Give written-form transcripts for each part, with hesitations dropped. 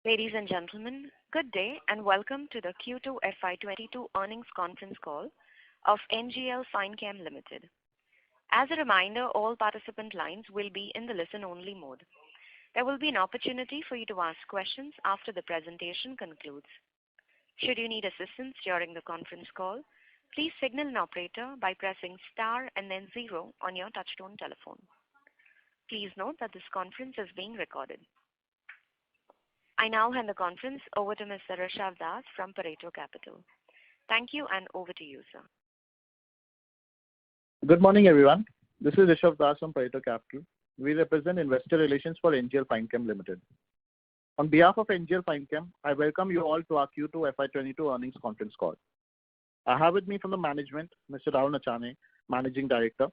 Ladies and gentlemen, good day and welcome to the Q2 FY22 earnings conference call of NGL Finechem Limited. As a reminder, all participant lines will be in the listen-only mode. There will be an opportunity for you to ask questions after the presentation concludes. Should you need assistance during the conference call, please signal an operator by pressing star and then 0 on your touchtone telephone. Please note that this conference is being recorded. I now hand the conference over to Mr. Rishabh Das from Pareto Capital. Thank you, and over to you, sir. Good morning, everyone. This is Rishabh Das from Pareto Capital. We represent investor relations for NGL Finechem Limited. On behalf of NGL Finechem, I welcome you all to our Q2 FY22 earnings conference call. I have with me from the management, Mr. Rahul Nachane, Managing Director,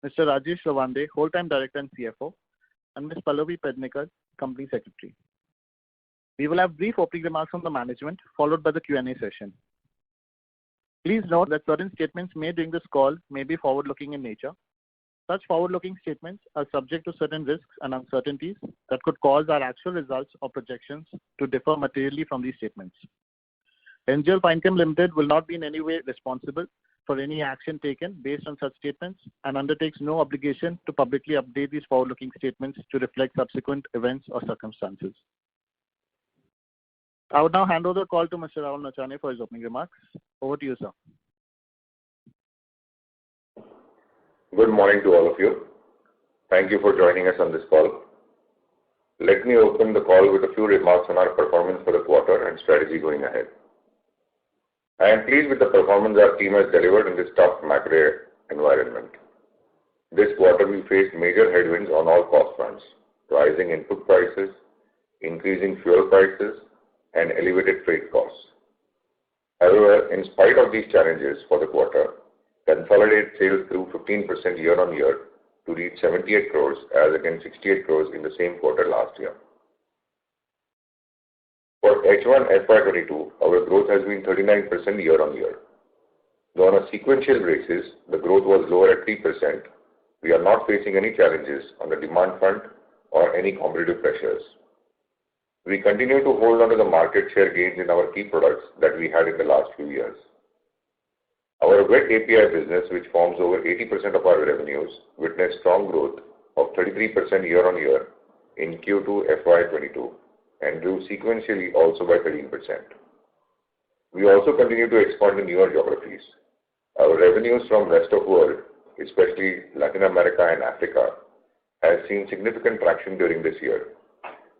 Mr. Rajesh Rawande, Whole-Time Director and CFO, and Ms. Pallavi Pednekar, Company Secretary. We will have brief opening remarks from the management, followed by the Q&A session. Please note that certain statements made during this call may be forward-looking in nature. Such forward-looking statements are subject to certain risks and uncertainties that could cause our actual results or projections to differ materially from these statements. NGL Finechem Limited will not be in any way responsible for any action taken based on such statements and undertakes no obligation to publicly update these forward-looking statements to reflect subsequent events or circumstances. I would now hand over the call to Mr. Rahul Nachane for his opening remarks. Over to you, sir. Good morning to all of you. Thank you for joining us on this call. Let me open the call with a few remarks on our performance for the quarter and strategy going ahead. I am pleased with the performance our team has delivered in this tough macro environment. This quarter we faced major headwinds on all cost fronts, rising input prices, increasing fuel prices, and elevated freight costs. However, in spite of these challenges for the quarter, consolidated sales grew 15% year-on-year to reach 78 crores as against 68 crores in the same quarter last year. For H1 FY22, our growth has been 39% year-on-year. Though on a sequential basis, the growth was lower at 3%, we are not facing any challenges on the demand front or any competitive pressures. We continue to hold on to the market share gains in our key products that we had in the last few years. Our wet API business, which forms over 80% of our revenues, witnessed strong growth of 33% year-on-year in Q2 FY22 and grew sequentially also by 13%. We also continue to expand in newer geographies. Our revenues from rest of world, especially Latin America and Africa, has seen significant traction during this year.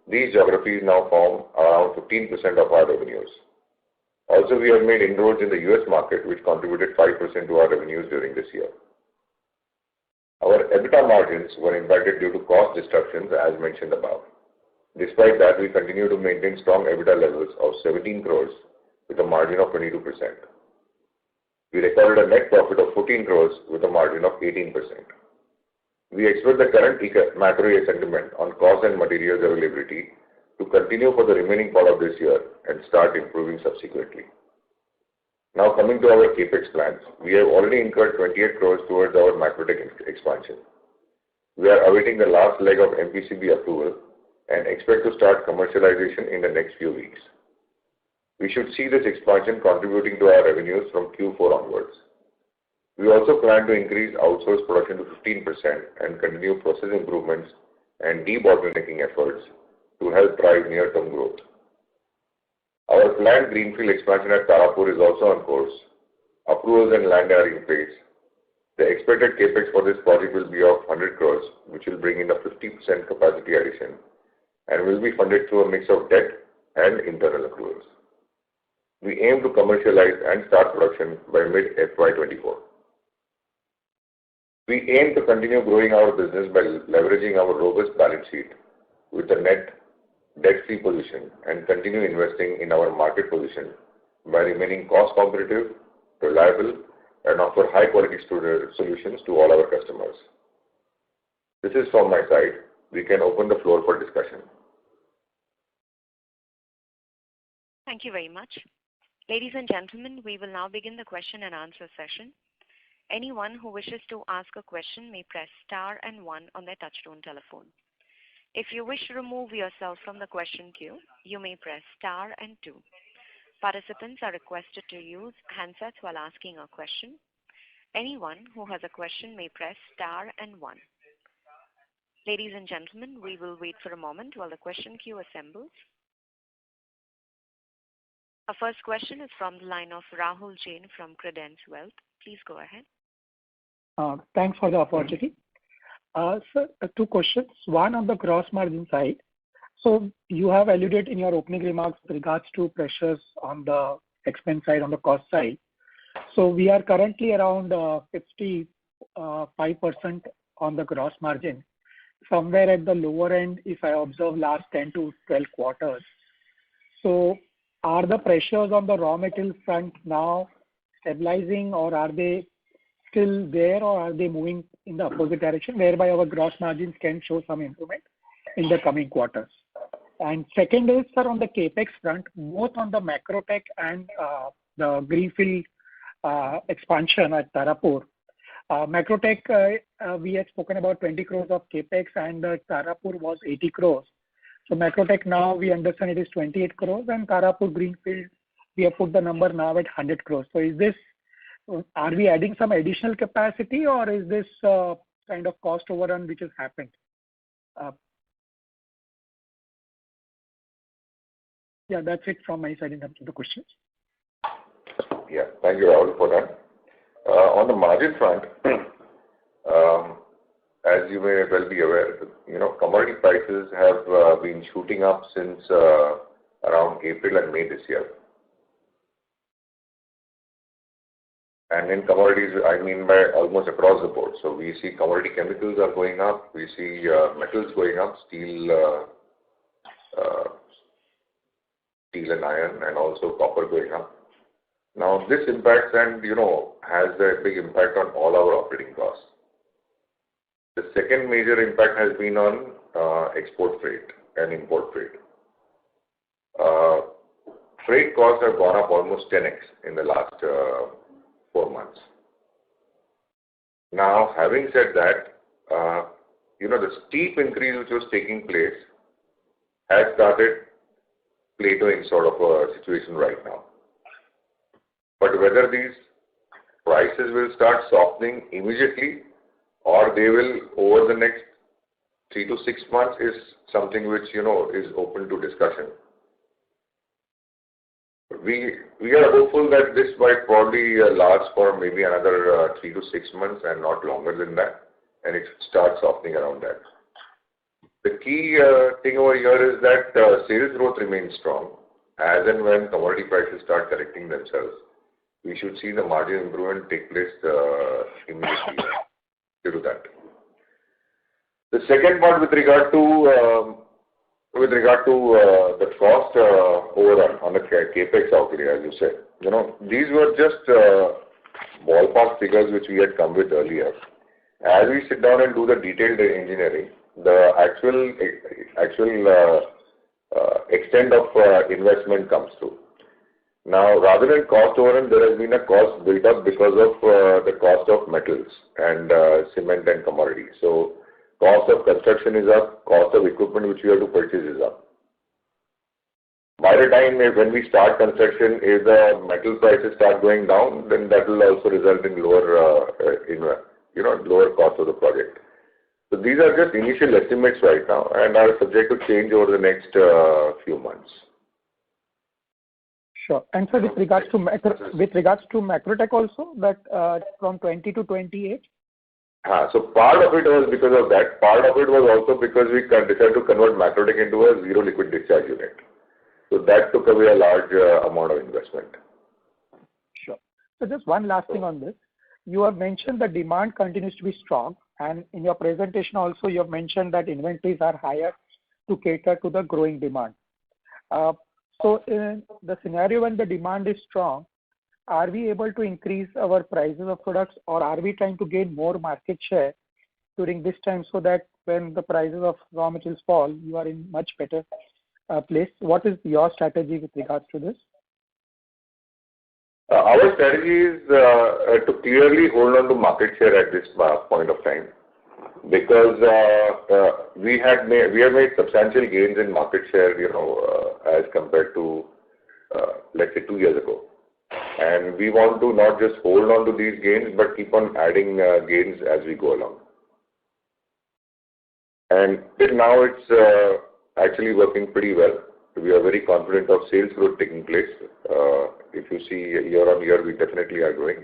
These geographies now form around 15% of our revenues. Also, we have made inroads in the US market, which contributed 5% to our revenues during this year. Our EBITDA margins were impacted due to cost disruptions as mentioned above. Despite that, we continue to maintain strong EBITDA levels of 17 crores with a margin of 22%. We recorded a net profit of 14 crores with a margin of 18%. We expect the current macro sentiment on cost and materials availability to continue for the remaining part of this year and start improving subsequently. Now coming to our capex plans, we have already incurred 28 crores towards our Macrotech expansion. We are awaiting the last leg of MPCB approval and expect to start commercialization in the next few weeks. We should see this expansion contributing to our revenues from Q4 onwards. We also plan to increase outsourced production to 15% and continue process improvements and debottlenecking efforts to help drive near-term growth. Our planned greenfield expansion at Tarapur is also on course. Approvals and land are in place. The expected capex for this project will be of 100 crores, which will bring in a 50% capacity addition and will be funded through a mix of debt and internal accruals. We aim to commercialize and start production by mid-FY24. We aim to continue growing our business by leveraging our robust balance sheet with a net debt-free position and continue investing in our market position by remaining cost competitive, reliable, and offer high-quality solutions to all our customers. This is from my side. We can open the floor for discussion. Thank you very much. Ladies and gentlemen, we will now begin the question and answer session. Anyone who wishes to ask a question may press star and one on their touchtone telephone. If you wish to remove yourself from the question queue, you may press star and 2. Participants are requested to use handsets while asking a question. Anyone who has a question may press star and 1. Ladies and gentlemen, we will wait for a moment while the question queue assembles. Our first question is from the line of Rahul Jain from Credence Wealth. Please go ahead. Thanks for the opportunity. Sir, 2 questions. One on the gross margin side. So you have alluded in your opening remarks with regards to pressures on the expense side, on the cost side. So we are currently around 55% on the gross margin, somewhere at the lower end if I observe last 10 to 12 quarters. So are the pressures on the raw material front now stabilizing, or are they still there, or are they moving in the opposite direction, whereby our gross margins can show some improvement in the coming quarters? And second is, sir, on the capex front, both on the Macrotech and the greenfield expansion at Tarapur. Macrotech, we had spoken about 20 crores of capex, and Tarapur was 80 crores. So Macrotech now we understand it is 28 crores, and Tarapur greenfield we have put the number now at 100 crores. So is this, are we adding some additional capacity, or is this kind of cost overrun which has happened? Yeah, that's it from my side in terms of the questions. Yeah, thank you, Rahul, for that. On the margin front, as you may well be aware, commodity prices have been shooting up since around April and May this year. And in commodities, I mean by almost across the board. So we see commodity chemicals are going up, we see metals going up, steel and iron, and also copper going up. Now this impacts and has a big impact on all our operating costs. The second major impact has been on export freight and import freight. Freight costs have gone up almost 10x in the last 4 months. Now, having said that, the steep increase which was taking place has started plateauing sort of a situation right now. But whether these prices will start softening immediately or they will over the next 3 to 6 months is something which, is open to discussion. We are hopeful that this might probably last for maybe another 3 to 6 months and not longer than that, and it should start softening around that. The key thing over here is that sales growth remains strong. As and when commodity prices start correcting themselves, we should see the margin improvement take place immediately due to that. The second part with regard to the cost overrun on the capex outlay, as you said, these were just ballpark figures which we had come with earlier. As we sit down and do the detailed engineering, the actual extent of investment comes through. Now, rather than cost overrun, there has been a cost built up because of the cost of metals and cement and commodities. So, cost of construction is up, cost of equipment which we have to purchase is up. By the time when we start construction, if the metal prices start going down, then that will also result in lower cost of the project. So these are just initial estimates right now and are subject to change over the next few months. Sure. And so with regards to Macrotech also, that from 20 to 28? So part of it was because of that. Part of it was also because we decided to convert Macrotech into a zero liquid discharge unit. So that took away a large amount of investment. Sure. So just one last thing on this. You have mentioned the demand continues to be strong, and in your presentation also you have mentioned that inventories are higher to cater to the growing demand. So in the scenario when the demand is strong, are we able to increase our prices of products, or are we trying to gain more market share during this time so that when the prices of raw materials fall, you are in much better place? What is your strategy with regards to this? Our strategy is to clearly hold on to market share at this point of time. because we have made substantial gains in market share, as compared to, let's say, 2 years ago. And we want to not just hold on to these gains, but keep on adding gains as we go along. And till now, it's actually working pretty well. We are very confident of sales growth taking place. If you see year on year, we definitely are growing.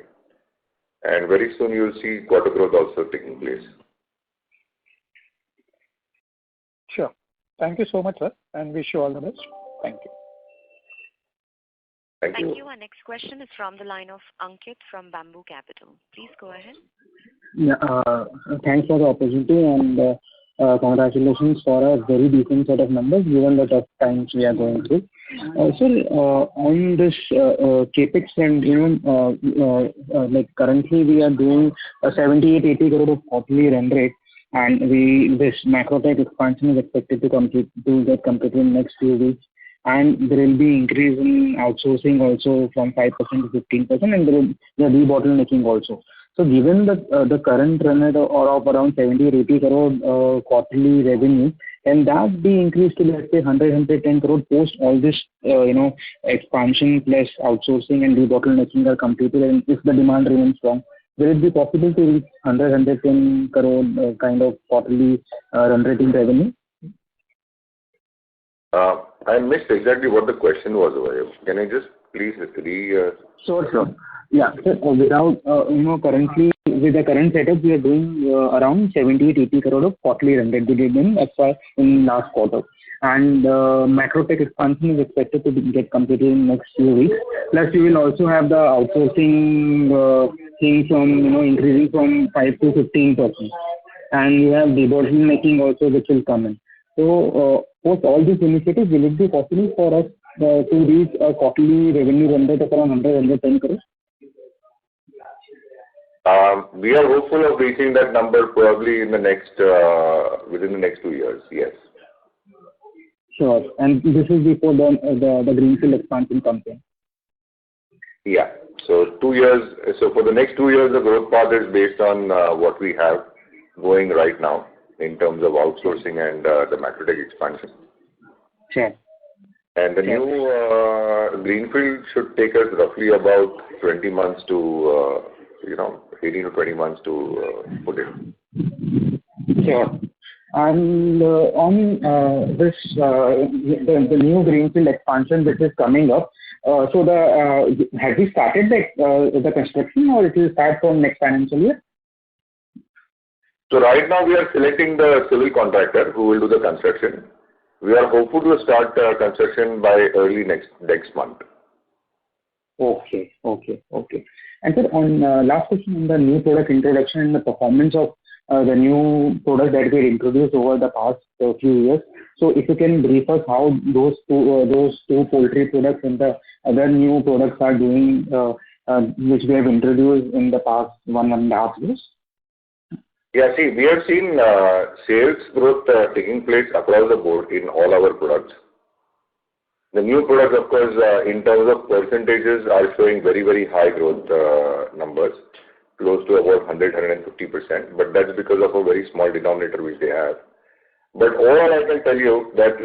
And very soon you'll see quarter growth also taking place. Sure. Thank you so much, sir, and wish you all the best. Thank you. Thank you. Thank you. Our next question is from the line of Ankit from Bamboo Capital. Please go ahead. Yeah, thanks for the opportunity and congratulations for a very decent set of numbers given the tough times we are going through. Sir, on this capex and like currently we are doing a 78-80 crore of quarterly run rate, and this Macrotech expansion is expected to get completed in the next few weeks. And there will be increase in outsourcing also from 5% to 15%, and there will be debottlenecking also. So given the current run rate of around 70 or 80 crore quarterly revenue, can that be increased to, let's say, 110 crore post all this expansion plus outsourcing and debottlenecking are completed, and if the demand remains strong, will it be possible to reach 110 crore kind of quarterly run rate in revenue? I missed exactly what the question was. Can I just please Sure. Yeah. So without, currently, with the current setup, we are doing around 78-80 crore of quarterly run rate in last quarter. And Macrotech expansion is expected to get completed in the next few weeks. Plus, you will also have the outsourcing thing from, increasing from 5 to 15%. And you have debottlenecking also, which will come in. So, post all these initiatives, will it be possible for us to reach a quarterly revenue run rate of around 110 crores? We are hopeful of reaching that number probably in the next within the next 2 years. Yes. Sure. And this is before the greenfield expansion comes in. Yeah. So 2 years. So for the next 2 years, the growth path is based on what we have going right now in terms of outsourcing and the Macrotech expansion. Sure. And the new greenfield should take us roughly about 20 months to 18 to 20 months to put in. Sure. And on this, the new greenfield expansion which is coming up, so have we started the construction, or it will start from next financial year? So right now we are selecting the civil contractor who will do the construction. We are hopeful to start construction by early next month. Okay. And sir, on last question on the new product introduction and the performance of the new product that we introduced over the past few years. So if you can brief us how those two poultry products and the other new products are doing, which we have introduced in the past 1.5 years. Yeah, see, we have seen sales growth taking place across the board in all our products. The new products, of course, in terms of percentages, are showing very, very high growth numbers, close to about 150%. But that's because of a very small denominator which they have. But overall, I can tell you that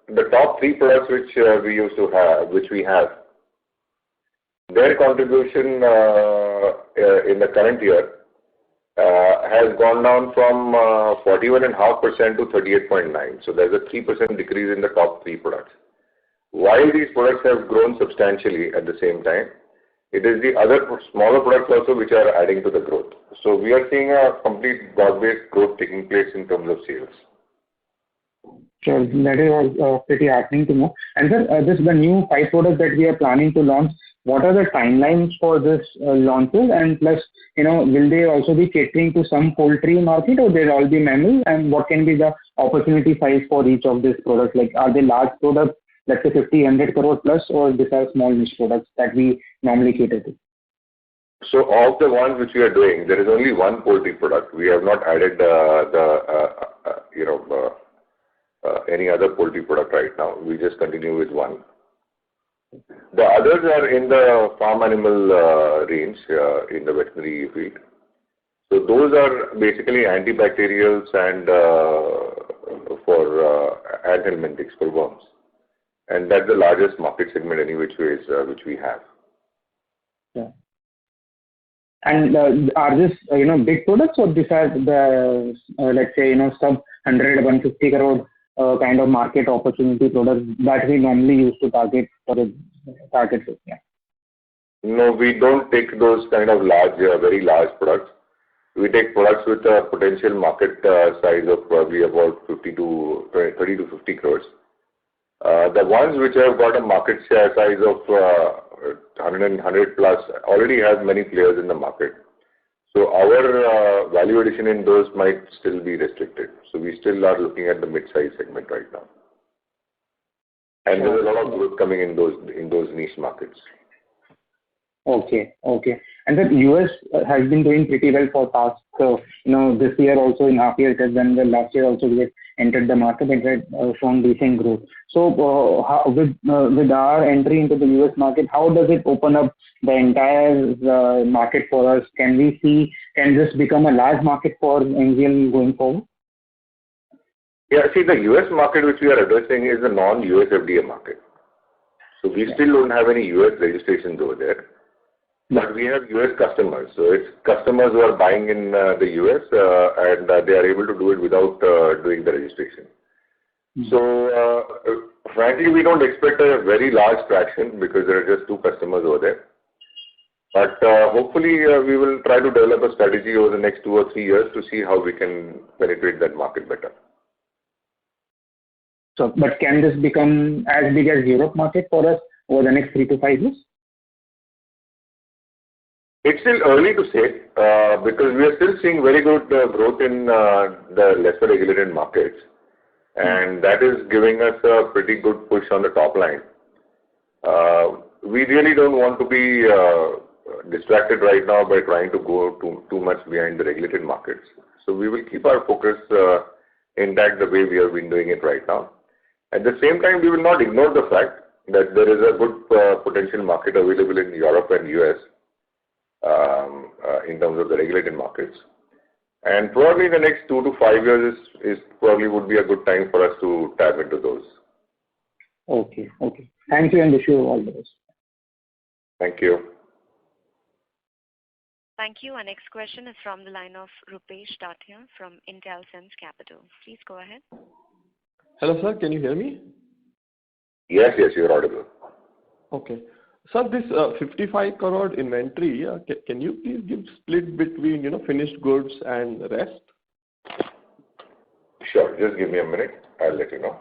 the top 3 products which we have, their contribution in the current year has gone down from 41.5% to 38.9%. So there's a 3% decrease in the top 3 products. While these products have grown substantially at the same time, it is the other smaller products also which are adding to the growth. So we are seeing a complete broad-based growth taking place in terms of sales. Sure, that is pretty heartening to know. And sir, the new 5 products that we are planning to launch, what are the timelines for this launches? And plus, will they also be catering to some poultry market, or they'll all be mammal? And what can be the opportunity size for each of these products? Like, are they large products, let's say 50-100 crore plus, or these are small niche products that we normally cater to? So of the ones which we are doing, there is only one poultry product. We have not added any other poultry product right now. We just continue with one. The others are in the farm animal range in the veterinary field. So those are basically antibacterials and for anthelmintics for worms. And that's the largest market segment any which ways which we have. Yeah. And are this big products, or these are the let's say sub 150 crore kind of market opportunity products that we normally use to target for a target? Yeah. No, we don't take those kind of large, very large products. We take products with a potential market size of probably about 30 to 50 crores. The ones which have got a market share size of 100 plus already have many players in the market. So our value addition in those might still be restricted. So we still are looking at the mid-size segment right now. And there's a lot of growth coming in those niche markets. Okay. And the US has been doing pretty well for past, this year also in half year it has done well. Last year also we had entered the market and had shown decent growth. So with our entry into the US market, how does it open up the entire market for us? Can this become a large market for NGL going forward? Yeah, see, the US market which we are addressing is the non-US FDA market. So we still don't have any US registrations over there. But we have US customers. So it's customers who are buying in the US and they are able to do it without doing the registration. So frankly, we don't expect a very large traction because there are just 2 customers over there. But hopefully we will try to develop a strategy over the next 2 or 3 years to see how we can penetrate that market better. So, but can this become as big as Europe market for us over the next 3 to 5 years? It's still early to say because we are still seeing very good growth in the lesser regulated markets, and that is giving us a pretty good push on the top line. We really don't want to be distracted right now by trying to go too much behind the regulated markets. So we will keep our focus intact the way we have been doing it right now. At the same time, we will not ignore the fact that there is a good potential market available in Europe and US. In terms of the regulated markets. And probably the next 2 to 5 years is probably would be a good time for us to tap into those. Okay. Thank you and wish you all the best. Thank you. Thank you. Our next question is from the line of Rupesh Tatia from IntelSense Capital. Please go ahead. Hello, sir. Can you hear me? Yes, you're audible. Okay. Sir, this 55 crore inventory, can you please give split between, finished goods and rest? Sure. Just give me a minute. I'll let you know.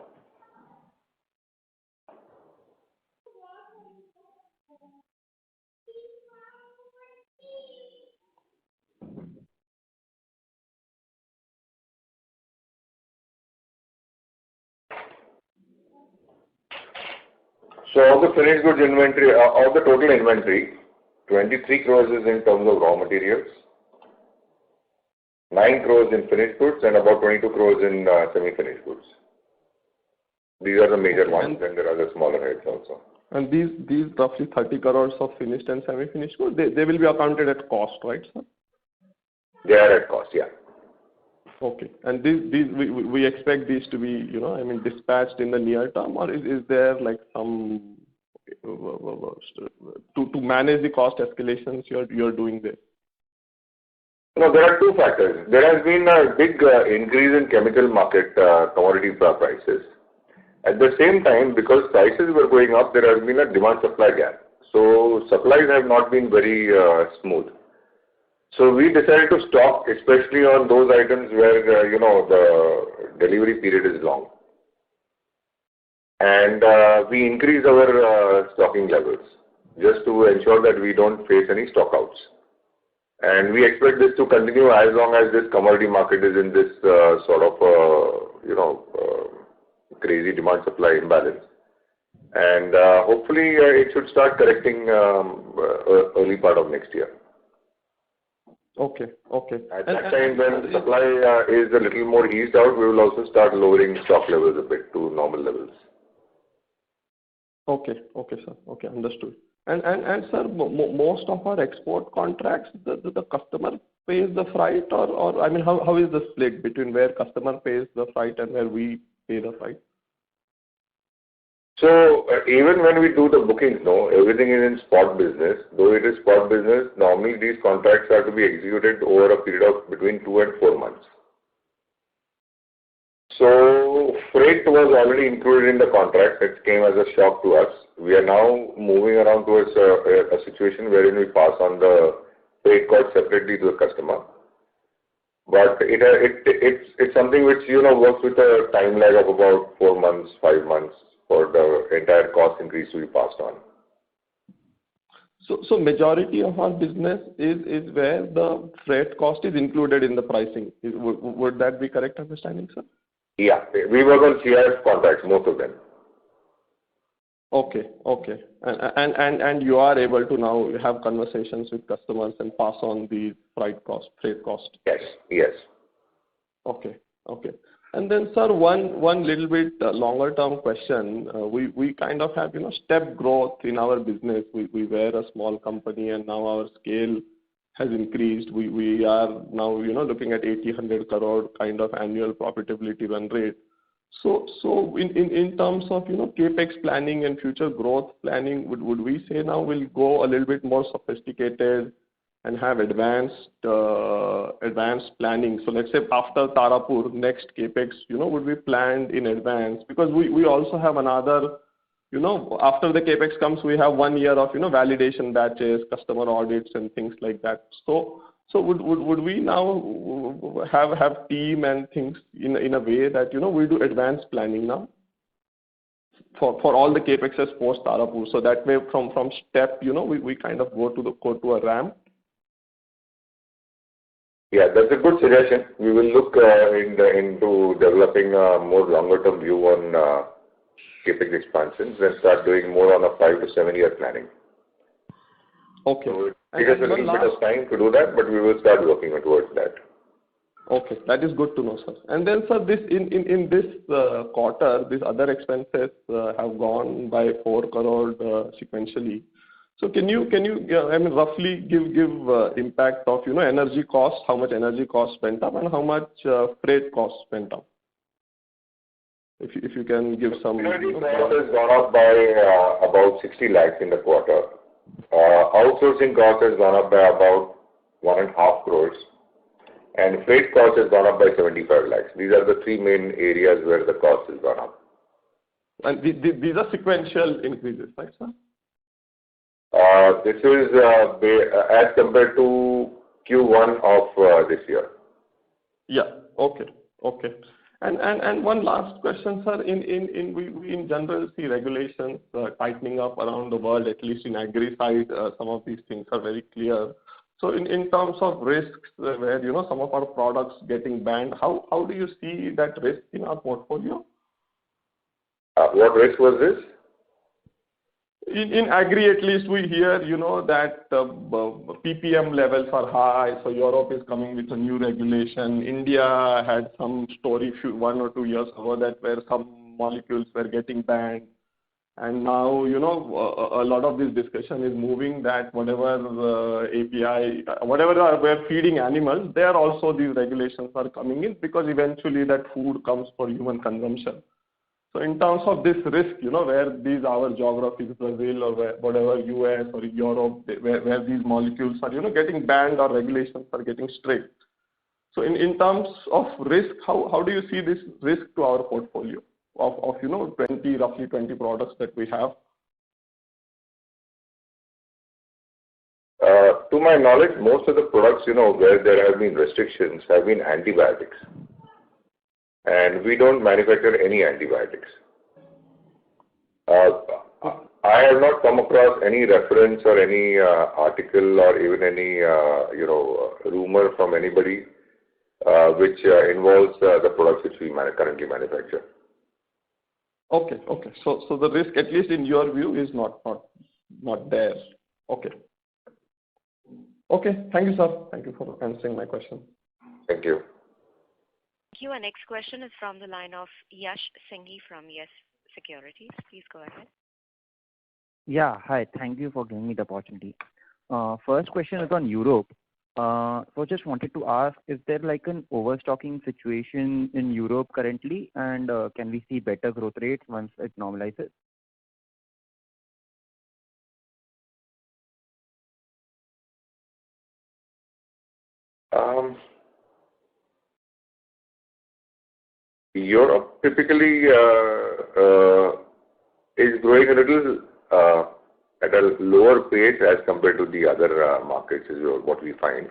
So of the finished goods inventory, of the total inventory, 23 crores is in terms of raw materials, 9 crores in finished goods, and about 22 crores in semi-finished goods. These are the major ones, and there are the smaller heads also. And these roughly 30 crores of finished and semi-finished goods, they will be accounted at cost, right, sir? They are at cost, yeah. Okay. And these we expect these to be, dispatched in the near term, or is there like some to manage the cost escalations you're doing this? No, there are 2 factors. There has been a big increase in chemical market commodity prices. At the same time, because prices were going up, there has been a demand-supply gap. So supplies have not been very smooth. So we decided to stock, especially on those items where, the delivery period is long. And we increased our stocking levels just to ensure that we don't face any stockouts. And we expect this to continue as long as this commodity market is in this crazy demand-supply imbalance. And hopefully it should start correcting early part of next year. Okay. At that time, when supply is a little more eased out, we will also start lowering stock levels a bit to normal levels. Okay, sir. Okay, understood. And sir, most of our export contracts, the customer pays the freight, or I mean, how is the split between where customer pays the freight and where we pay the freight? So even when we do the bookings, no, everything is in spot business. Though it is spot business, normally these contracts are to be executed over a period of between 2 and 4 months. So freight was already included in the contract. It came as a shock to us. We are now moving around towards a situation wherein we pass on the freight cost separately to the customer. But it's something which works with a time lag of about 4 months, 5 months for the entire cost increase to be passed on. So majority of our business is where the freight cost is included in the pricing. Would that be correct understanding, sir? Yeah, we work on CIF contracts, most of them. Okay. And you are able to now have conversations with customers and pass on the freight cost. Yes. Okay. And then, sir, one little bit longer term question. We kind of have step growth in our business. We were a small company, and now our scale has increased. We are now looking at 80-100 crore kind of annual profitability run rate. So in terms of capex planning and future growth planning, would we say now we'll go a little bit more sophisticated and have advanced planning? So let's say after Tarapur, next capex would be planned in advance, because we also have another after the capex comes, we have 1 year of validation batches, customer audits and things like that. So would we now have team and things in a way that we do advanced planning now for all the capexes post Tarapur, so that way from step we kind of go to a ramp. Yeah, that's a good suggestion. We will look into developing a more longer term view on capex expansions and start doing more on a 5 to 7 year planning. Okay. So it takes us a little bit of time to do that, but we will start working towards that. Okay, that is good to know, sir. And then, sir, this in this quarter, these other expenses have gone by 4 crore sequentially. So can you I mean roughly give impact of energy costs, how much energy costs went up and how much freight costs went up? If you can give some. Energy cost has gone up by about 60 lakhs in the quarter. Outsourcing cost has gone up by about 1.5 crores, and freight cost has gone up by 75 lakhs. These are the three main areas where the cost has gone up. And these are sequential increases, right, sir? This is as compared to Q1 of this year. Yeah. Okay. And one last question, sir. We in general see regulations tightening up around the world, at least in agri side. Some of these things are very clear. So in terms of risks, where some of our products getting banned, how do you see that risk in our portfolio? What risk was this? In agri, at least we hear, that ppm levels are high, so Europe is coming with a new regulation. India had some story 1 or 2 years ago that where some molecules were getting banned. And now, a lot of this discussion is moving that whatever API, whatever we're feeding animals, there also these regulations are coming in, because eventually that food comes for human consumption. So in terms of this risk, where these our geographies, Brazil or whatever, US or Europe, where these molecules are, getting banned or regulations are getting strict. So in terms of risk, how do you see this risk to our portfolio of roughly 20 products that we have? To my knowledge, most of the products, where there have been restrictions have been antibiotics. And we don't manufacture any antibiotics. I have not come across any reference or any article or even any rumor from anybody which involves the products which we currently manufacture. Okay. So the risk, at least in your view, is not there. Okay. Thank you, sir. Thank you for answering my question. Thank you. Thank you. Our next question is from the line of Yash Singhi from Yes Securities. Please go ahead. Yeah, hi. Thank you for giving me the opportunity. First question is on Europe. So just wanted to ask, is there like an overstocking situation in Europe currently, and can we see better growth rates once it normalizes? Europe typically is growing a little at a lower pace as compared to the other markets, is what we find.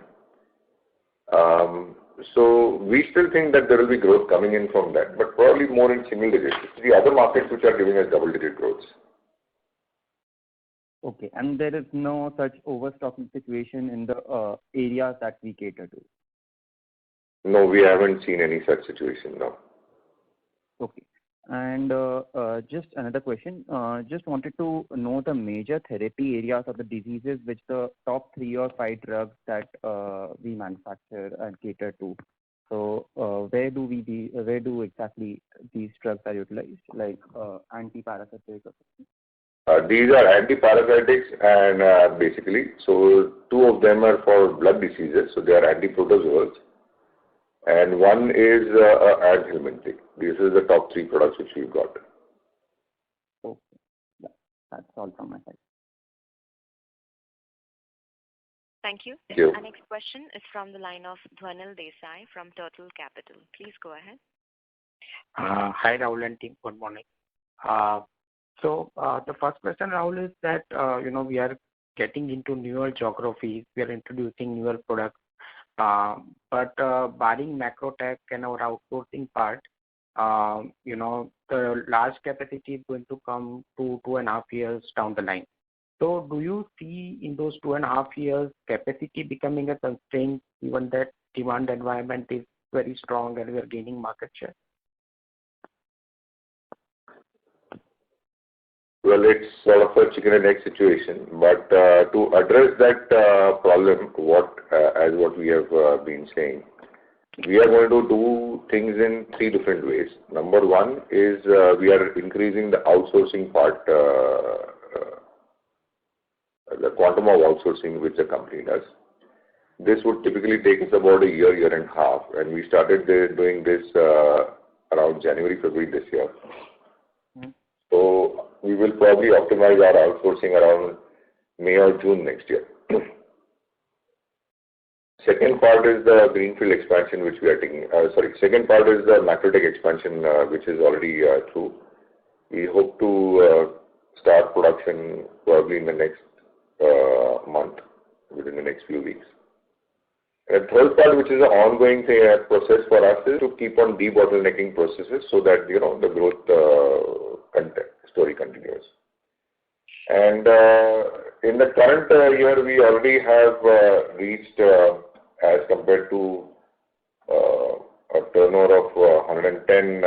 So we still think that there will be growth coming in from that, but probably more in single digits. It's the other markets which are giving us double-digit growths. Okay, and there is no such overstocking situation in the areas that we cater to? No, we haven't seen any such situation, no. Okay. And just another question. Just wanted to know the major therapy areas of the diseases which the top 3 or 5 drugs that we manufacture and cater to. So where do exactly these drugs are utilized, like antiparasitics? These are antiparasitics and basically, so 2 of them are for blood diseases, so they are antiprotozoals. And one is anhelmintic. This is the top 3 products which we've got. Okay. Yeah, that's all from my side. Thank you. Thank you. Our next question is from the line of Dhwanil Desai from Turtle Capital. Please go ahead. Hi, Rahul and team. Good morning. So the first question, Rahul, is that we are getting into newer geographies. We are introducing newer products. But barring Macrotech and our outsourcing part, the large capacity is going to come 2.5 years down the line. So do you see in those 2.5 years capacity becoming a constraint, given that demand environment is very strong and we are gaining market share? Well, it's sort of a chicken and egg situation, but to address that problem, what we have been saying, we are going to do things in 3 different ways. Number 1 is we are increasing the outsourcing part, the quantum of outsourcing which the company does. This would typically take us about a year and a half, and we started doing this around January, February this year. So we will probably optimize our outsourcing around May or June next year. Second part is the greenfield expansion which we are taking. Second part is the Macrotech expansion which is already through. We hope to start production probably in the next month, within the next few weeks. And the third part, which is an ongoing process for us, is to keep on debottlenecking processes so that the growth story continues. And in the current year, we already have reached, as compared to a turnover of 110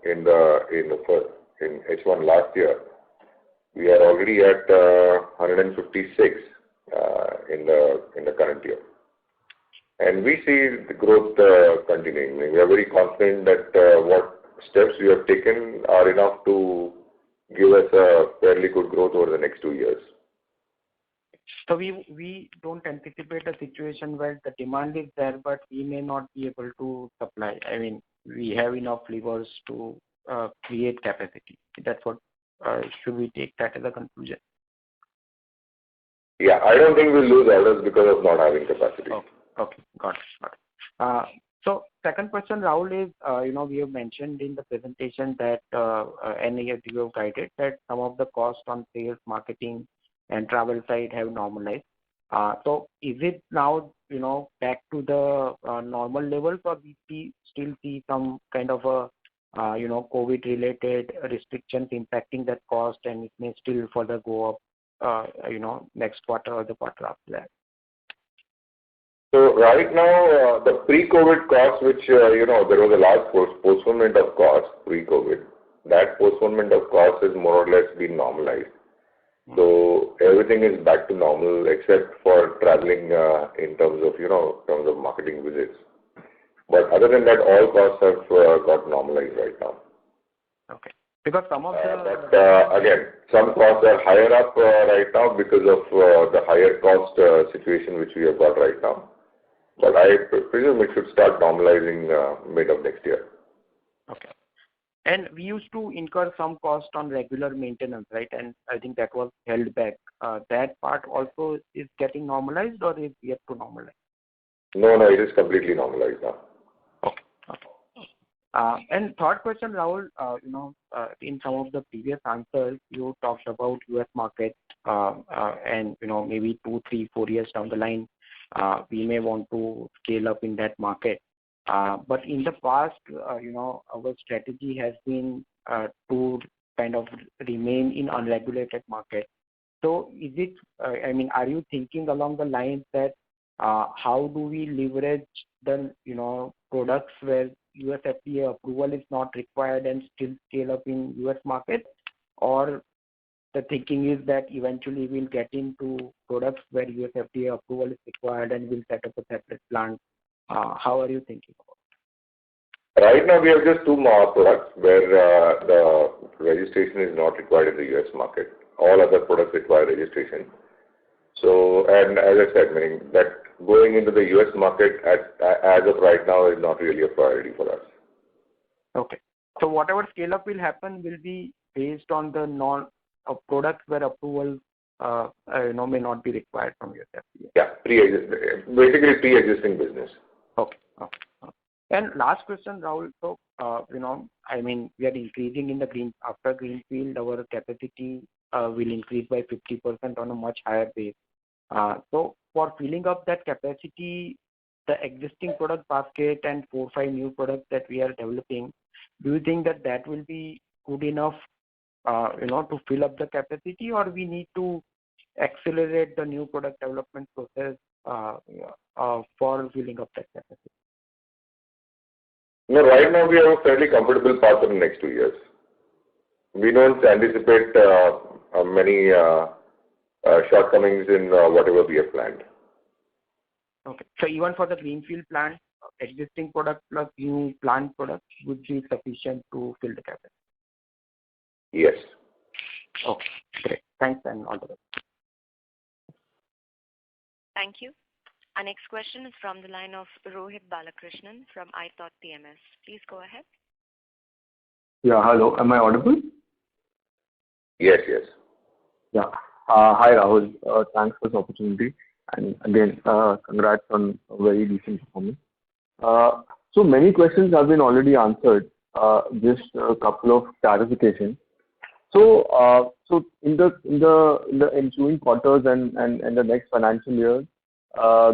in H1 last year, we are already at 156 in the current year. And we see the growth continuing. We are very confident that what steps we have taken are enough to give us a fairly good growth over the next 2 years. So we don't anticipate a situation where the demand is there, but we may not be able to supply. I mean, we have enough levers to create capacity. That's what, should we take that as a conclusion? Yeah, I don't think we'll lose orders because of not having capacity. Okay. Got it. So second question, Rahul, is, we have mentioned in the presentation that and you have guided that some of the costs on sales, marketing and travel side have normalized. So is it now, back to the normal levels, or we still see some kind of a, COVID-related restrictions impacting that cost, and it may still further go up, next quarter or the quarter after that? So right now, the pre-COVID costs, which, there was a large postponement of costs pre-COVID. That postponement of costs has more or less been normalized. So everything is back to normal except for traveling in terms of marketing visits. But other than that, all costs have got normalized right now. Okay. Because some of the... But again, some costs are higher up right now because of the higher cost situation which we have got right now. But I presume it should start normalizing mid of next year. Okay. And we used to incur some cost on regular maintenance, right? And I think that was held back. That part also is getting normalized or is yet to normalize? No, it is completely normalized now. Okay. And third question, Rahul, in some of the previous answers, you talked about US market and, maybe 2, 3, 4 years down the line, we may want to scale up in that market. But in the past, our strategy has been to kind of remain in unregulated market. So is it, are you thinking along the lines that how do we leverage the, products where US FDA approval is not required and still scale up in US market? Or the thinking is that eventually we'll get into products where US FDA approval is required and we'll set up a separate plant. How are you thinking about it? Right now, we have just 2 more products where the registration is not required in the US market. All other products require registration. So, and as I said, meaning that going into the US market as of right now is not really a priority for us. Okay. So whatever scale up will happen will be based on the products where approval may not be required from US FDA. Yeah, basically pre-existing business. Okay. And last question, Rahul. So, we are increasing in the after greenfield, our capacity will increase by 50% on a much higher base. So, for filling up that capacity, the existing product basket and 4, 5 new products that we are developing, do you think that will be good enough, to fill up the capacity, or we need to accelerate the new product development process for filling up that capacity? No, right now we have a fairly comfortable path for the next 2 years. We don't anticipate many shortcomings in whatever we have planned. Okay. So even for the greenfield plant, existing product plus new plant products would be sufficient to fill the capacity? Yes. Okay, great. Thanks and all the best. Thank you. Our next question is from the line of Rohit Balakrishnan from iThought PMS. Please go ahead. Yeah, hello. Am I audible? Yes. Yeah. Hi, Rahul. Thanks for this opportunity. And again, congrats on a very decent performance. So many questions have been already answered. Just a couple of clarifications. So in the ensuing quarters and the next financial year,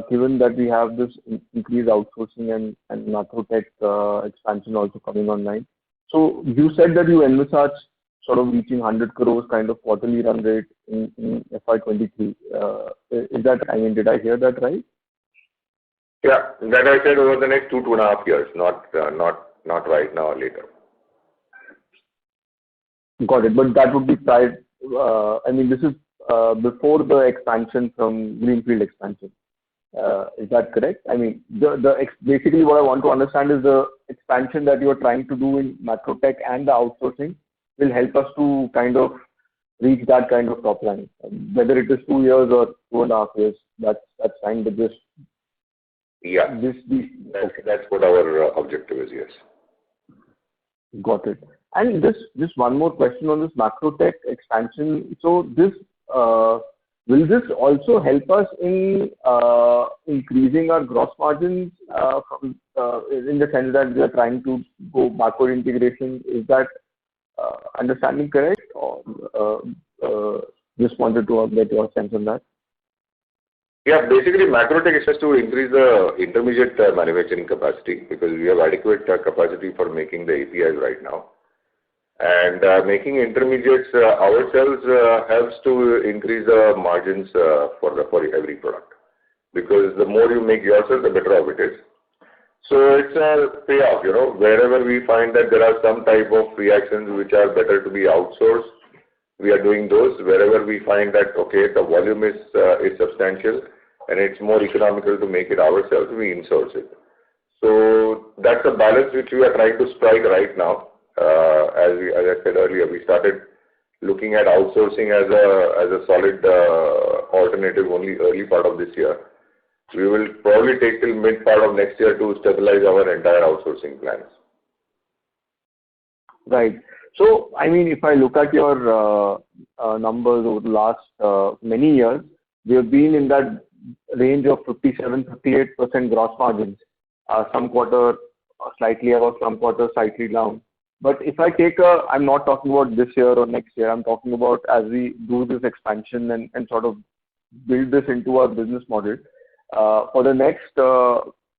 given that we have this increased outsourcing and Macrotech expansion also coming online. So you said that you envisage sort of reaching 100 crores kind of quarterly run rate in FY23. Is that, did I hear that right? Yeah, that I said over the next 2.5 years, not right now or later. Got it. But that would be tied, this is before the expansion from greenfield expansion. Is that correct? Basically what I want to understand is the expansion that you are trying to do in Macrotech and the outsourcing will help us to kind of reach that kind of top line. Whether it is 2 years or 2.5 years, that's fine, but just... Yeah, that's what our objective is, yes. Got it. And just one more question on this Macrotech expansion. So this will this also help us in increasing our gross margins in the sense that we are trying to go backward integration? Is that understanding correct? Or just wanted to get your sense on that. Yeah, basically Macrotech is just to increase the intermediate manufacturing capacity because we have adequate capacity for making the APIs right now. And making intermediates ourselves helps to increase the margins for every product. Because the more you make yourself, the better off it is. So it's a payoff, wherever we find that there are some type of reactions which are better to be outsourced, we are doing those. Wherever we find that, okay, the volume is substantial and it's more economical to make it ourselves, we insource it. So that's a balance which we are trying to strike right now. As I said earlier, we started looking at outsourcing as a solid alternative only early part of this year. we will probably take till mid part of next year to stabilize our entire outsourcing plans. Right. So, I mean, if I look at your numbers over the last many years, we have been in that range of 57-58% gross margins. Some quarter slightly above, some quarter slightly down. But if I take I'm not talking about this year or next year, I'm talking about as we do this expansion and sort of build this into our business model. For the next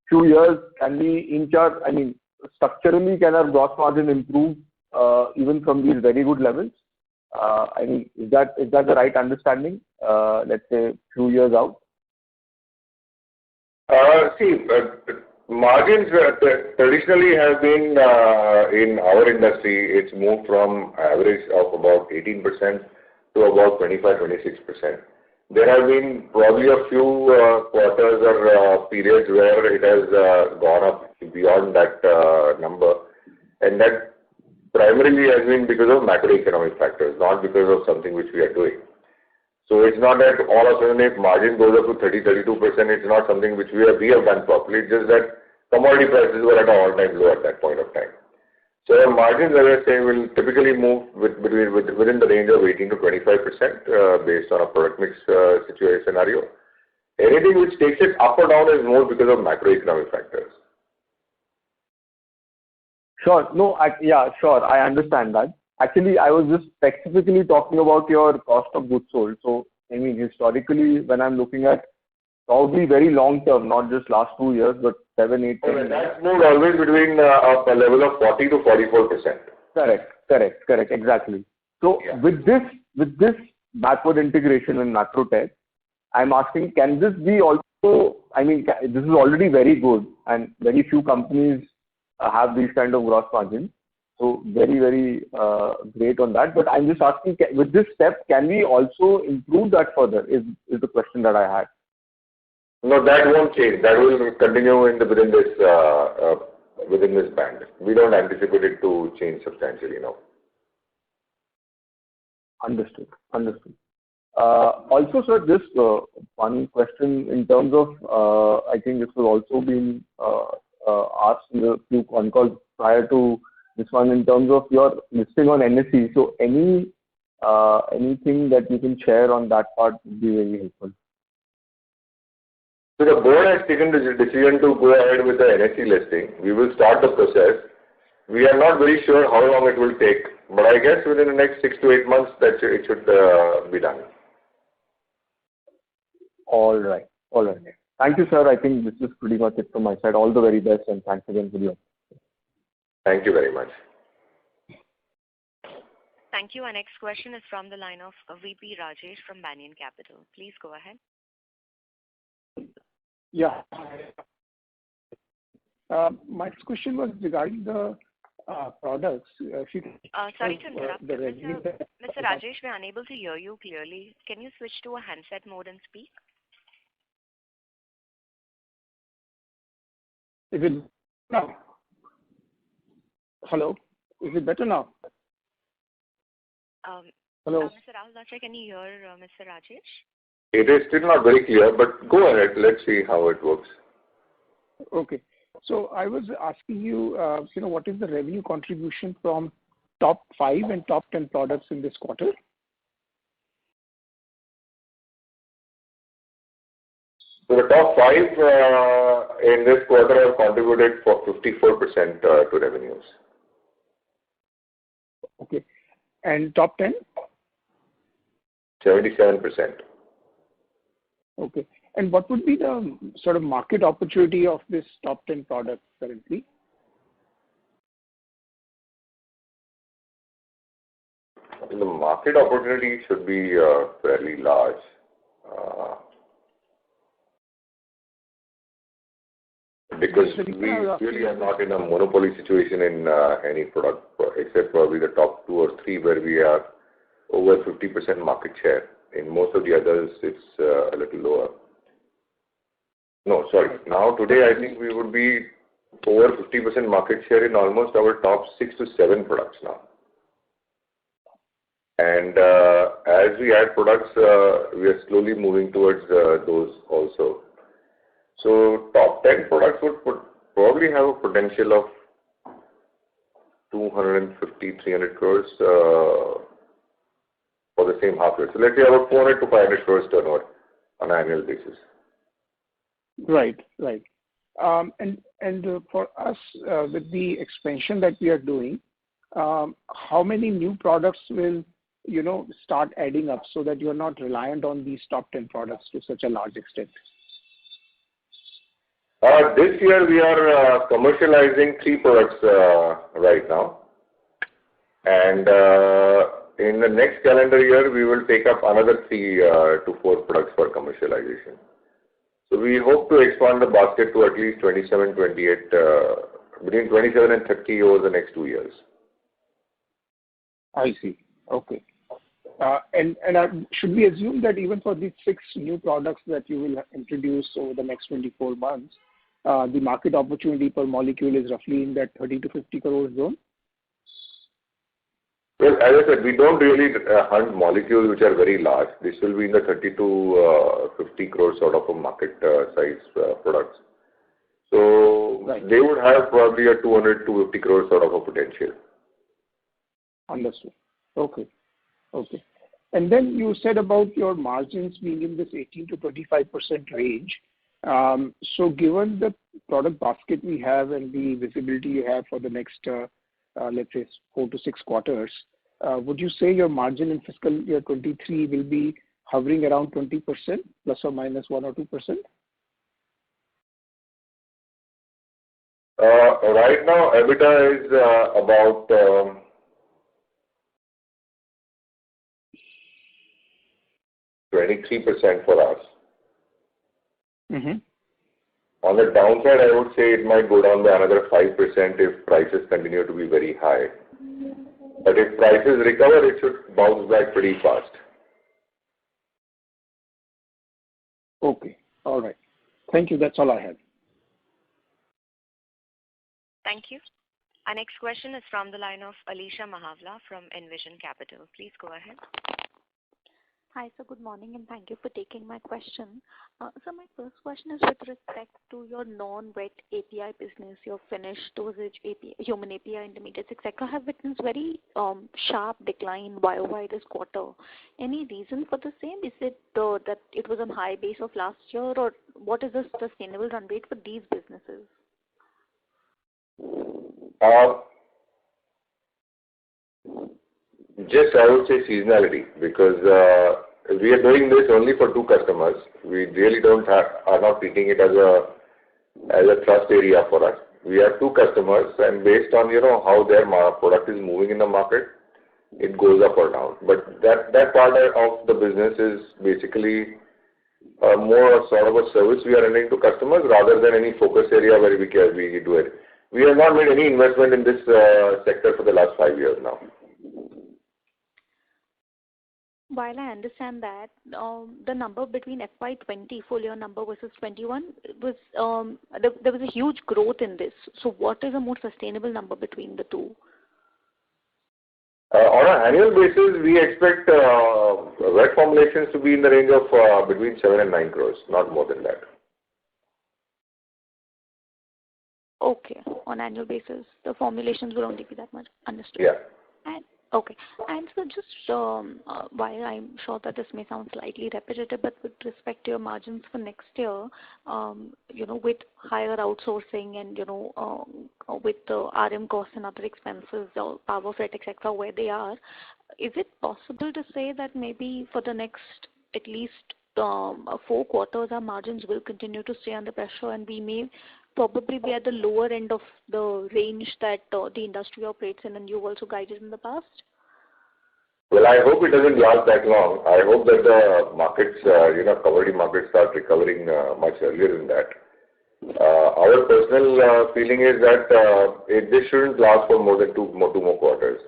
few years, can we inch our, I mean, structurally, can our gross margin improve even from these very good levels? I mean, is that the right understanding, let's say, few years out? Margins traditionally have been in our industry, it's moved from average of about 18% to about 25-26%. There have been probably a few quarters or periods where it has gone up beyond that number, and that primarily has been because of macroeconomic factors, not because of something which we are doing. So it's not that all of a sudden if margin goes up to 30-32%, it's not something which we have done properly. It's just that commodity prices were at an all-time low at that point of time. So our margins, as I say, will typically move within the range of 18-25% based on a product mix situation scenario. Anything which takes it up or down is more because of macroeconomic factors. Sure. No, yeah, sure. I understand that. Actually, I was just specifically talking about your cost of goods sold. So, I mean, historically, when I'm looking at probably very long term, not just last 2 years, but 7, 8, 10 years. That's moved always between a level of 40-44%. Correct. Exactly. So, yeah. With this backward integration in Macrotech, I'm asking, can this be also? I mean, this is already very good, and very few companies have these kind of gross margins. So very, very great on that. But I'm just asking, with this step, can we also improve that further? Is the question that I had. No, that won't change. That will continue within this band. We don't anticipate it to change substantially, no. Understood. Also, sir, just one question in terms of, I think this has also been asked in a few con calls prior to this one in terms of your listing on NSE. So anything that you can share on that part would be very helpful. So the board has taken the decision to go ahead with the NSE listing. We will start the process. We are not very sure how long it will take, but I guess within the next 6 to 8 months that it should be done. All right. Thank you, sir. I think this is pretty much it from my side. All the very best, and thanks again for the opportunity. Thank you very much. Thank you. Our next question is from the line of VP Rajesh from Banyan Capital. Please go ahead. Yeah. My question was regarding the products. Sorry to interrupt. Mr. Rajesh, we're unable to hear you clearly. Can you switch to a handset mode and speak? Is it now? Hello? Is it better now? Hello? Mr. Rahul Dacha, can you hear Mr. Rajesh? It is still not very clear, but go ahead. Let's see how it works. Okay. So I was asking you, what is the revenue contribution from top 5 and top 10 products in this quarter? So the top 5 in this quarter have contributed for 54% to revenues. Okay. And top 10? 77%. Okay. And what would be the sort of market opportunity of this top 10 products currently? The market opportunity should be fairly large. Because we really are not in a monopoly situation in any product, except probably the top 2 or 3 where we are over 50% market share. In most of the others, it's a little lower. No, sorry. Now today, I think we would be over 50% market share in almost our top 6 to 7 products now. And as we add products, we are slowly moving towards those also. So top 10 products would probably have a potential of 250, 300 crores for the same half year. So let's say about 400 to 500 crores turnover on an annual basis. Right. And for us, with the expansion that we are doing, how many new products will start adding up so that you're not reliant on these top 10 products to such a large extent? This year we are commercializing 3 products right now, and in the next calendar year we will take up another 3 to 4 products for commercialization. So we hope to expand the basket to at least 27, 28, between 27 and 30 over the next 2 years. I see. Okay. And should we assume that even for these 6 new products that you will introduce over the next 24 months, the market opportunity per molecule is roughly in that 30 to 50 crore zone? Well, as I said, we don't really hunt molecules which are very large. This will be in the 30 to 50 crore sort of a market size products. So right. They would have probably a 200 to 50 crore sort of a potential. Understood. Okay. And then you said about your margins being in this 18 to 25% range. So given the product basket we have and the visibility you have for the next, let's say 4 to 6 quarters, would you say your margin in fiscal year 23 will be hovering around 20% plus or minus 1 or 2%? Right now, EBITDA is about 23% for us. Mm-hmm. On the downside, I would say it might go down by another 5% if prices continue to be very high. But if prices recover, it should bounce back pretty fast. Okay. All right. Thank you. That's all I had. Thank you. Our next question is from the line of Alisha Mahavla from Envision Capital. Please go ahead. Hi, sir. Good morning, and thank you for taking my question. So my first question is with respect to your non-wet API business, your finished dosage API, human API intermediates, etc., have witnessed very sharp decline YOY this quarter. Any reason for the same? Is it that it was on high base of last year, or what is the sustainable run rate for these businesses? Just I would say seasonality, because we are doing this only for 2 customers. We really are not treating it as a trust area for us. We have 2 customers, and based on how their product is moving in the market, it goes up or down. But that part of the business is basically more sort of a service we are rendering to customers rather than any focus area where we do it. We have not made any investment in this sector for the last 5 years now. While I understand that, the number between FY20 full year number versus 21 was there was a huge growth in this. So what is a more sustainable number between the 2? On an annual basis, we expect wet formulations to be in the range of between 7 and 9 crores, not more than that. Okay, on annual basis, the formulations will only be that much. Understood. Yeah. Okay. And so just while I'm sure that this may sound slightly repetitive, but with respect to your margins for next year, with higher outsourcing and, with the RM costs and other expenses, power freight, etc., where they are, is it possible to say that maybe for the next at least 4 quarters, our margins will continue to stay under pressure and we may probably be at the lower end of the range that the industry operates in, and you've also guided in the past? Well, I hope it doesn't last that long. I hope that the markets, commodity markets start recovering much earlier than that. Our personal feeling is that this shouldn't last for more than 2 more quarters.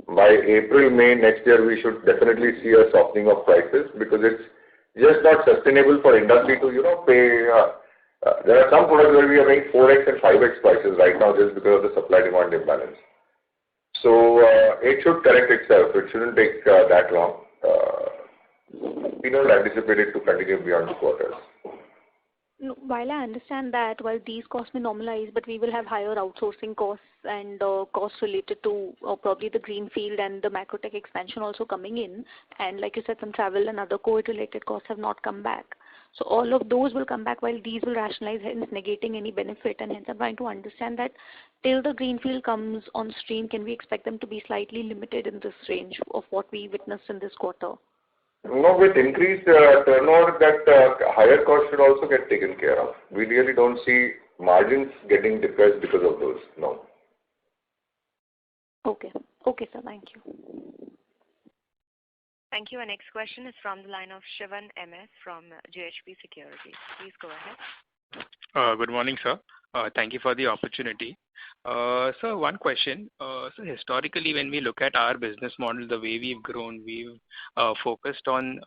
By April, May next year, we should definitely see a softening of prices, because it's just not sustainable for industry to, pay. There are some products where we are paying 4x and 5x prices right now just because of the supply-demand imbalance. So it should correct itself. It shouldn't take that long. We don't anticipate it to continue beyond 2 quarters. No, while I understand that, while these costs may normalize, but we will have higher outsourcing costs and costs related to probably the greenfield and the Macrotech expansion also coming in. And like you said, some travel and other COVID-related costs have not come back. So all of those will come back while these will rationalize, hence negating any benefit. And hence I'm trying to understand that till the greenfield comes on stream, can we expect them to be slightly limited in this range of what we witnessed in this quarter? No, with increased turnover, that higher cost should also get taken care of. We really don't see margins getting depressed because of those. No. Okay. Okay, sir. Thank you. Thank you. Our next question is from the line of Shivan MS from JHP Securities. Please go ahead. Good morning, sir. Thank you for the opportunity. So one question. So historically, when we look at our business model, the way we've grown, we've focused on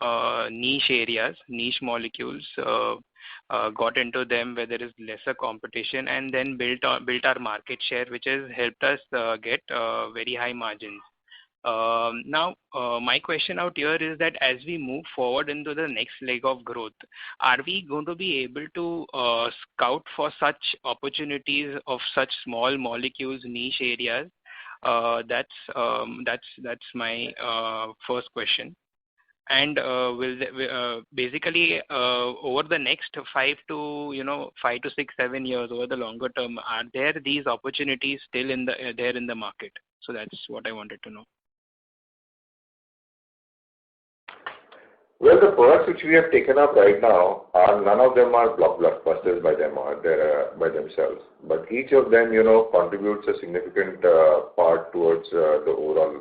niche areas, niche molecules, got into them where there is lesser competition, and then built our market share, which has helped us get very high margins. Now, my question out here is that as we move forward into the next leg of growth, are we going to be able to scout for such opportunities of such small molecules, niche areas? That's my first question. And basically over the next 5 to 6, 7 years, over the longer term, are there these opportunities still in the market? So that's what I wanted to know. Well, the products which we have taken up right now none of them are blockbusters by themselves. But each of them, contributes a significant part towards the overall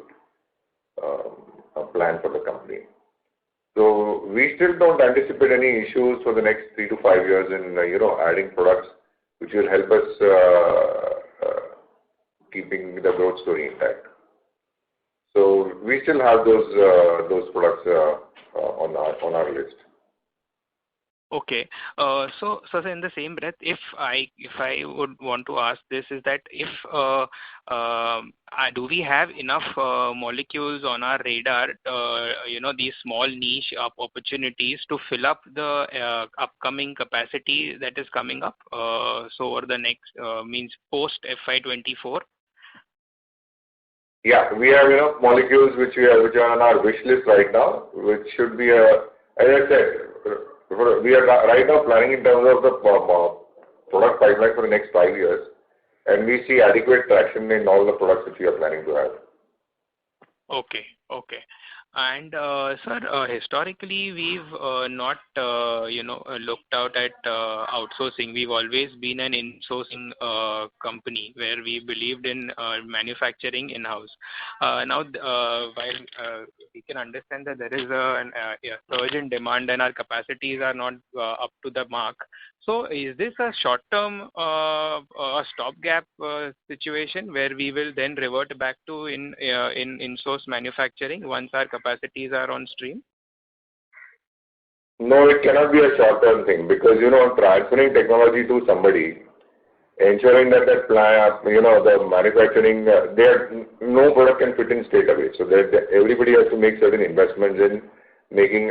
plan for the company. So we still don't anticipate any issues for the next 3 to 5 years in adding products which will help us keeping the growth story intact. So we still have those products on our list. Okay. So in the same breath, if I would want to ask this, is that if do we have enough molecules on our radar, these small niche opportunities to fill up the upcoming capacity that is coming up? So over the next means post FY24. Yeah, we have enough molecules which are on our wish list right now, which should be as I said, we are right now planning in terms of the product pipeline for the next 5 years, and we see adequate traction in all the products which we are planning to have. Okay. And sir, historically we've not looked out at outsourcing. We've always been an in-sourcing company where we believed in manufacturing in-house. Now, while we can understand that there is a surge in demand and our capacities are not up to the mark. So is this a short-term stopgap situation where we will then revert back to in-source manufacturing once our capacities are on stream? No, it cannot be a short-term thing because, transferring technology to somebody, ensuring that plant, the manufacturing, no product can fit in straight away. So everybody has to make certain investments in making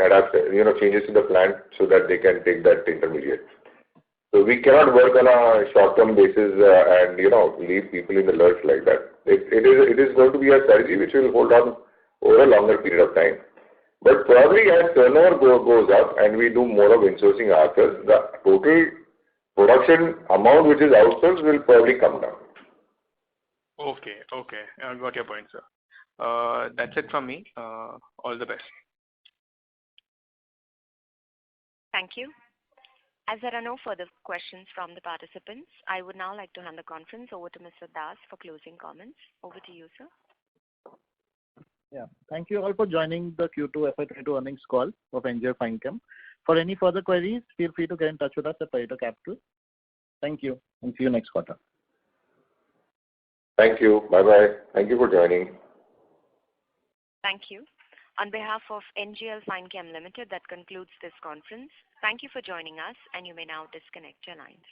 changes to the plant so that they can take that intermediate. So we cannot work on a short-term basis and leave people in the lurch like that. It is going to be a strategy which will hold on over a longer period of time. But probably as turnover goes up and we do more of insourcing ourselves, the total production amount which is outsourced will probably come down. Okay. I got your point, sir. That's it from me. All the best. Thank you. As there are no further questions from the participants, I would now like to hand the conference over to Mr. Das for closing comments. Over to you, sir. Yeah. Thank you all for joining the Q2 FY22 earnings call of NGL Finechem. For any further queries, feel free to get in touch with us at Pareto Capital. Thank you and see you next quarter. Thank you. Bye-bye. Thank you for joining. Thank you. On behalf of NGL Finechem Limited, that concludes this conference. Thank you for joining us, and you may now disconnect your lines.